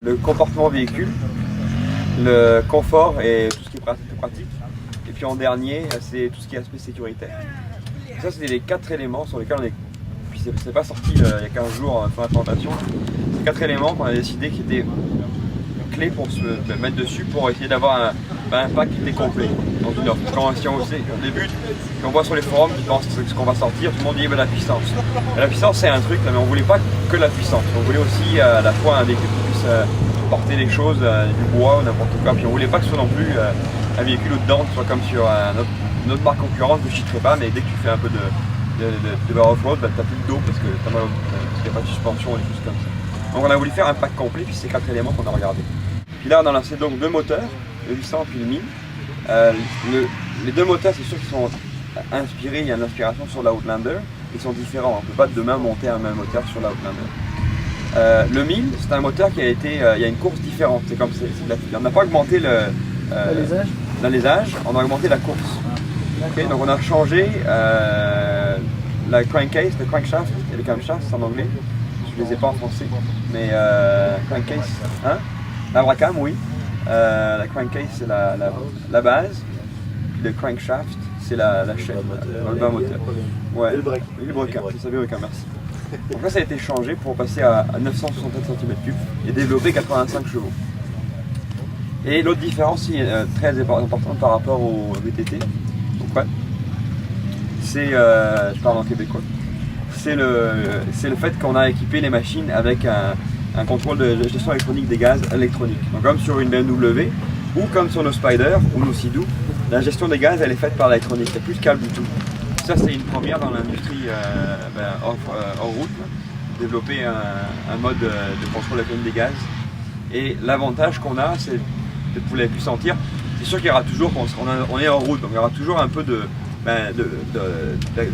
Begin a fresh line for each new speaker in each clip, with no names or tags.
Le comportement véhicule, le confort et tout ce qui est pratique. Et puis en dernier, c'est tout ce qui est aspect sécuritaire. Ça, c'est les 4 éléments sur lesquels on est. Puis c'est pas sorti il y a 15 jours sur la présentation. C'est 4 éléments qu'on a décidé qui étaient clés pour se mettre dessus pour essayer d'avoir un pack qui était complet dans une offre. Si on sait au début, quand on voit sur les forums qui pensent que ce qu'on va sortir, tout le monde dit la puissance. Et la puissance c'est un truc, mais on voulait pas que la puissance. On voulait aussi à la fois un véhicule qui puisse porter des choses, du bois ou n'importe quoi. Puis on voulait pas que ce soit non plus un véhicule au-dedans, qui soit comme sur une autre marque concurrente que je citerai pas, mais dès que tu fais un peu de off-road, bah, t'as plus de dos parce qu'il n'y a pas de suspension ou des choses comme ça. Donc on a voulu faire un pack complet, puis c'est 4 éléments qu'on a regardé. Puis là on a lancé donc 2 moteurs, le 800 puis le 1000. Les 2 moteurs c'est sûr qu'ils sont inspirés, il y a une inspiration sur l'Outlander, ils sont différents, on ne peut pas demain monter un même moteur sur l'Outlander. Le 1000 c'est un moteur qui a été, il y a une course différente, c'est comme on n'a pas augmenté l'alésage, on a augmenté la course. Okay, donc on a changé la crankcase, le crankshaft et le camshaft c'est en anglais. Je ne les ai pas en français, mais crankcase, hein? L'abracam, oui. La crankcase, c'est la base. Puis le crankshaft, c'est la chaîne, le bas moteur. Ouais. Et le break. Oui, le break, c'est ça, le break, merci. Donc là, ça a été changé pour passer à 967 cm3 et développer 85 chevaux. Et l'autre différence très importante par rapport au VTT, donc ouais, c'est, je parle en québécois, c'est le fait qu'on a équipé les machines avec un contrôle de gestion électronique des gaz électronique. Donc comme sur une BMW ou comme sur nos Spyder ou nos Sea-Doo, la gestion des gaz elle est faite par l'électronique, c'est plus qu'à Bluetooth. Ça c'est une première dans l'industrie hors route, développer un mode de contrôle électronique des gaz. Et l'avantage qu'on a, c'est de pouvoir plus sentir. C'est sûr qu'il y aura toujours, on est en route, donc il y aura toujours un peu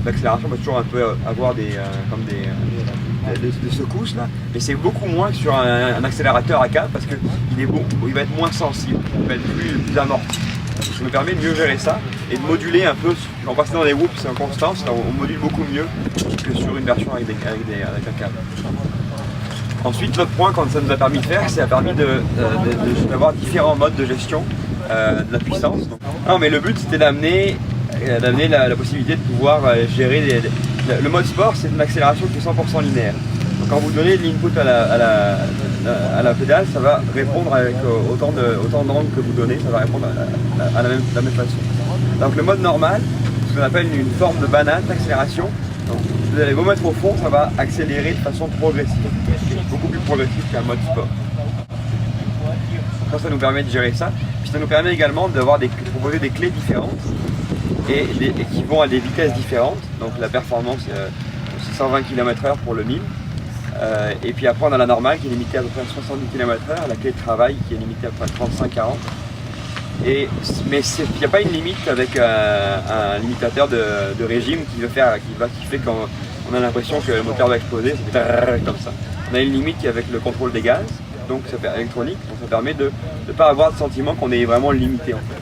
d'accélération, on va toujours un peu avoir des secousses là, mais c'est beaucoup moins que sur un accélérateur à câble parce qu'il va être moins sensible, il va être plus amorti. Ça nous permet de mieux gérer ça et de moduler un peu. Quand on passe dans les whoops en constance, on module beaucoup mieux que sur une version avec un câble. Ensuite, l'autre point que ça nous a permis de faire, c'est permis d'avoir différents modes de gestion de la puissance. Non, mais le but c'était d'amener la possibilité de pouvoir gérer le mode sport, c'est une accélération qui est 100% linéaire. Donc quand vous donnez de l'input à la pédale, ça va répondre avec autant d'angles que vous donnez, ça va répondre à la même façon. Donc le mode normal, ce qu'on appelle une forme de banane d'accélération, vous allez vous mettre au fond, ça va accélérer de façon progressive, beaucoup plus progressive qu'un mode sport. Donc ça nous permet de gérer ça, puis ça nous permet également de proposer des clés différentes et qui vont à des vitesses différentes. Donc la performance c'est 120 km/h pour le 1000. Et puis après on a la normale qui est limitée à peu près 70 km/h, la clé de travail qui est limitée à peu près 35-40. Mais il n'y a pas une limite avec un limitateur de régime qui fait qu'on a l'impression que le moteur va exploser, ça fait comme ça. On a une limite avec le contrôle des gaz, donc électronique, donc ça permet de ne pas avoir le sentiment qu'on est vraiment limité en fait.